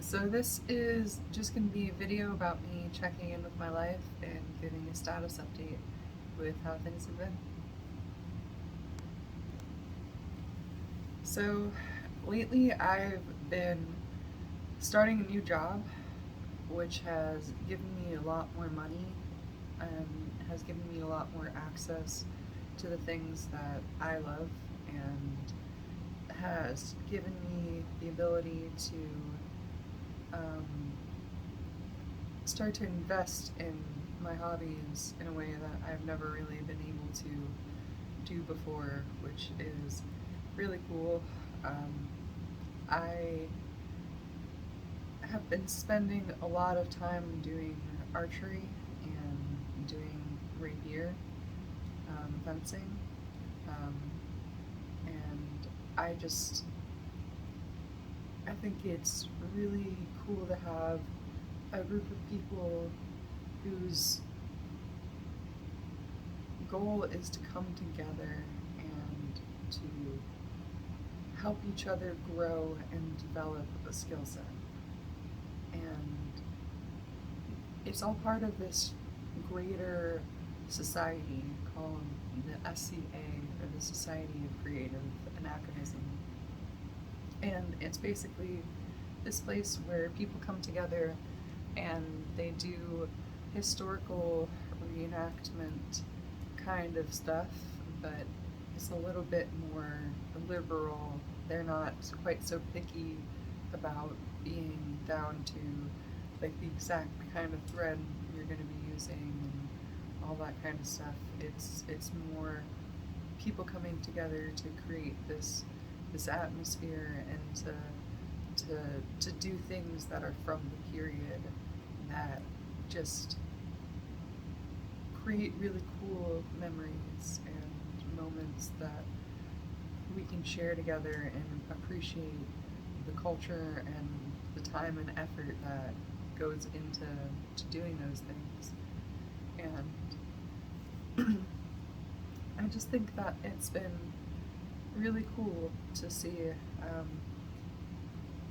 So this is just going to be a video about me checking in with my life and giving a status update with how things have been. So lately I've been starting a new job, which has given me a lot more money and has given me a lot more access to the things that I love, and has given me the ability to um, start to invest in my hobbies in a way that I've never really been able to do before, which is really cool. Um, I have been spending a lot of time doing archery and doing rapier fencing, um, and I think it's really cool to have a group of people whose goal is to come together and to help each other grow and develop a skill set. And it's all part of this greater society called the SCA, or the Society of Creative Anachronism. And it's basically this place where people come together and they do historical reenactment kind of stuff, but it's a little bit more liberal. They're not quite so picky about being down to like the exact kind of thread you're going to be using and all that kind of stuff. It's more people coming together to create this atmosphere and to do things that are from the period that just create really cool memories and moments that we can share together and appreciate the culture and the time and effort that goes into doing those things. And I just think that it's been really cool to see um,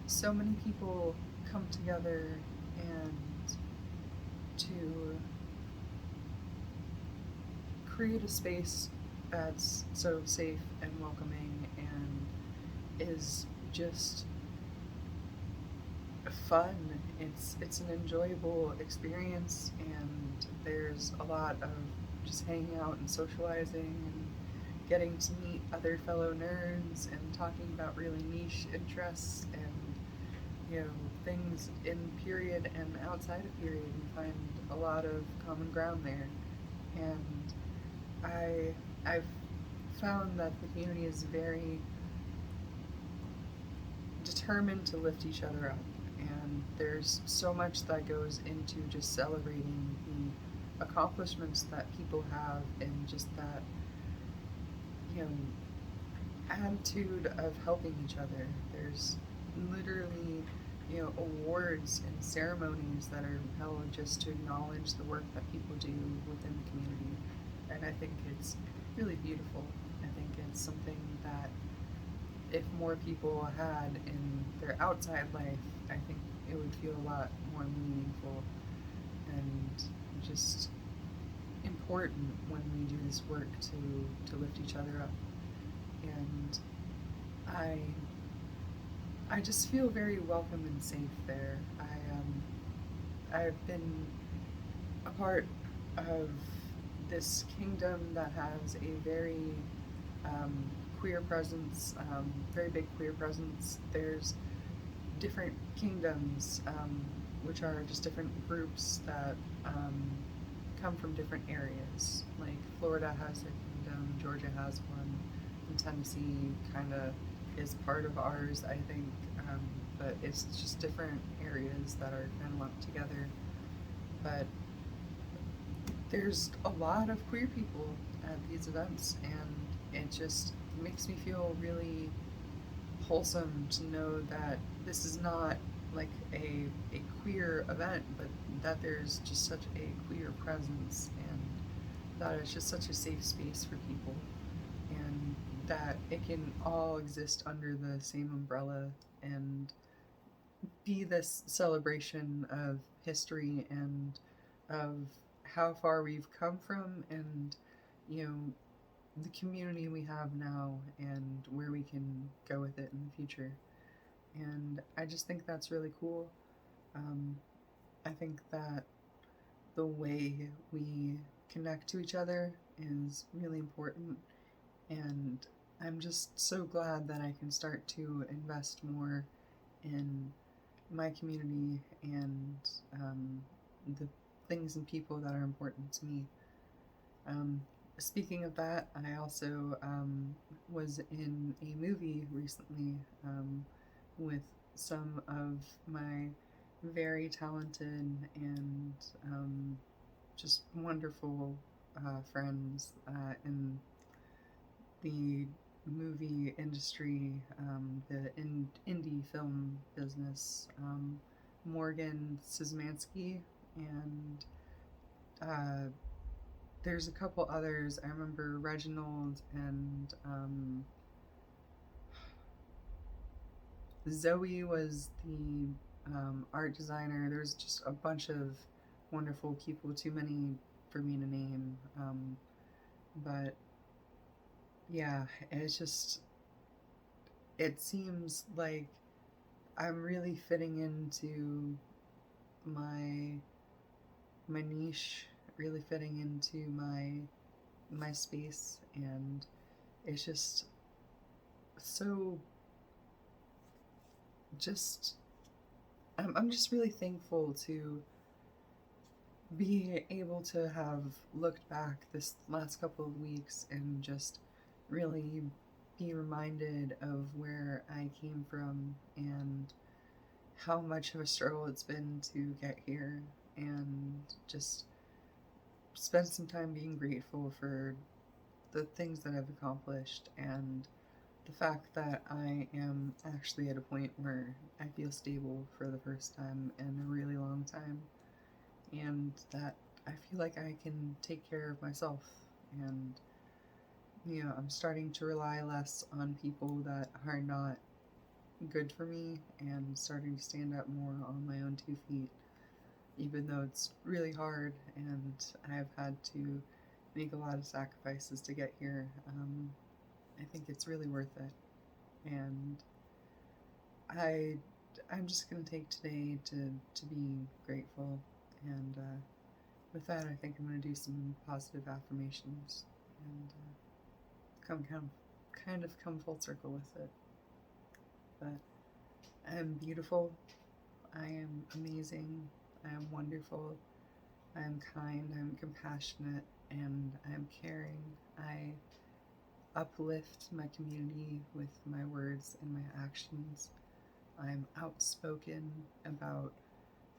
so many people come together and to create a space that's so safe and welcoming and is just fun. It's an enjoyable experience, and there's a lot of just hanging out and socializing and getting to meet other fellow nerds and talking about really niche interests and things in period and outside of period, and find a lot of common ground there. And I've found that the community is very determined to lift each other up, and there's so much that goes into just celebrating the accomplishments that people have, and just that you know attitude of helping each other. There's literally awards and ceremonies that are held just to acknowledge the work that people do within the community, and I think it's really beautiful. I think it's something that if more people had in their outside life, I think it would feel a lot more meaningful and just important when we do this work to lift each other up. And I I just feel very welcome and safe there. I've been a part of this kingdom that has a very queer presence, very big queer presence. There's different kingdoms, which are just different groups that come from different areas. Like Florida has their kingdom, Georgia has one, and Tennessee kind of is part of ours, I think. But it's just different areas that are kind of lumped together. But there's a lot of queer people at these events, and it just makes me feel really wholesome to know that this is not like a queer event, but that there's just such a queer presence, and that it's just such a safe space for people, and that it can all exist under the same umbrella and be this celebration of history and of how far we've come from, and you know, the community we have now and where we can go with it in the future. And I just think that's really cool. um, I think that the way we connect to each other is really important, and I'm just so glad that I can start to invest more in my community and the things and people that are important to me. Um, Speaking of that, I also was in a movie recently with some of my very talented and just wonderful friends in the movie industry, indie film business. Morgan Szymanski, and uh, there's a couple others. I remember Reginald and Zoe was the art designer. There's just a bunch of wonderful people, too many for me to name. But yeah, it's just, it seems like I'm really fitting into my my niche, really fitting into my space, and it's just so just I'm just really thankful to be able to have looked back this last couple of weeks and just really be reminded of where I came from and how much of a struggle it's been to get here, and just spend some time being grateful for the things that I've accomplished, and the fact that I am actually at a point where I feel stable for the first time in a really long time, and that I feel like I can take care of myself. And, I'm starting to rely less on people that are not good for me and starting to stand up more on my own 2 feet, even though it's really hard and I've had to make a lot of sacrifices to get here. I think it's really worth it. And I, I'm just going to take today to be grateful. And with that, I think I'm going to do some positive affirmations and kind of come full circle with it. But I am beautiful. I am amazing. I am wonderful. I am kind. I am compassionate. And I am caring. I uplift my community with my words and my actions. I'm outspoken about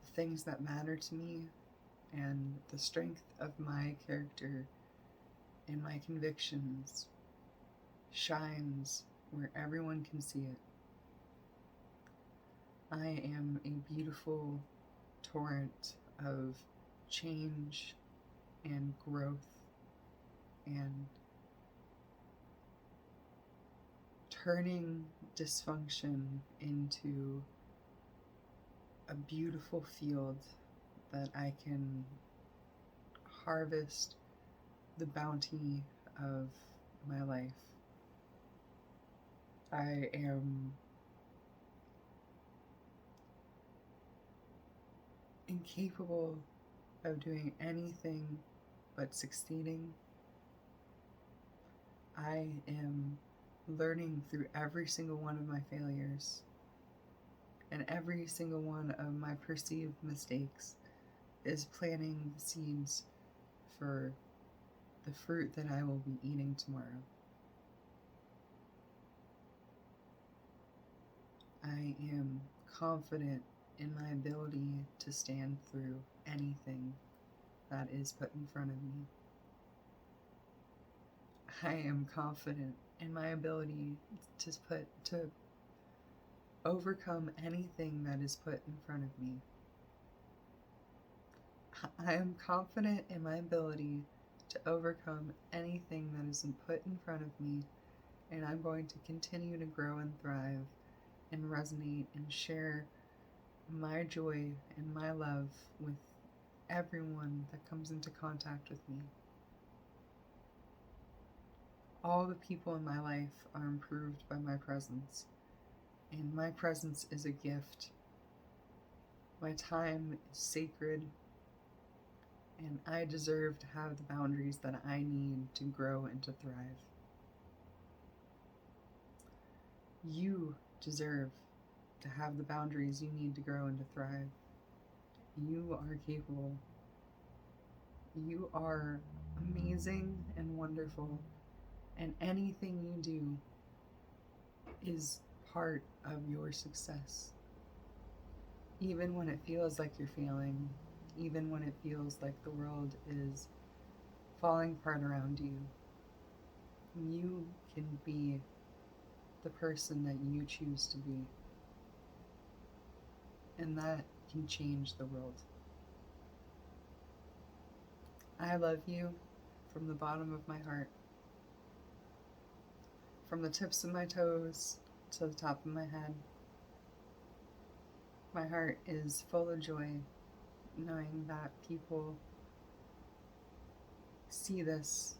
the things that matter to me, and the strength of my character and my convictions shines where everyone can see it. I am a beautiful torrent of change and growth and turning dysfunction into a beautiful field that I can harvest the bounty of my life. I am incapable of doing anything but succeeding. I am learning through every single one of my failures, and every single one of my perceived mistakes is planting seeds for the fruit that I will be eating tomorrow. I am confident in my ability to stand through anything that is put in front of me. I am confident in my ability to overcome anything that is put in front of me. I am confident in my ability to overcome anything that is put in front of me, and I'm going to continue to grow and thrive and resonate and share my joy and my love with everyone that comes into contact with me. All the people in my life are improved by my presence, and my presence is a gift. My time is sacred, and I deserve to have the boundaries that I need to grow and to thrive. You deserve to have the boundaries you need to grow and to thrive. You are capable. You are amazing and wonderful, and anything you do is part of your success. Even when it feels like you're failing, even when it feels like the world is falling apart around you, you can be the person that you choose to be. And that can change the world. I love you from the bottom of my heart. From the tips of my toes to the top of my head. My heart is full of joy knowing that people see this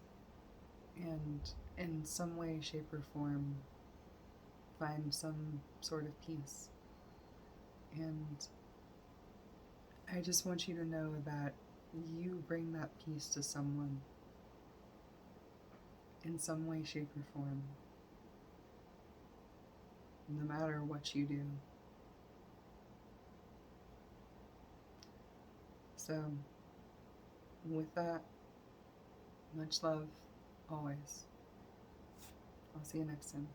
and in some way, shape, or form find some sort of peace. And I just want you to know that you bring that peace to someone in some way, shape, or form, no matter what you do. So, with that, much love, always. I'll see you next time.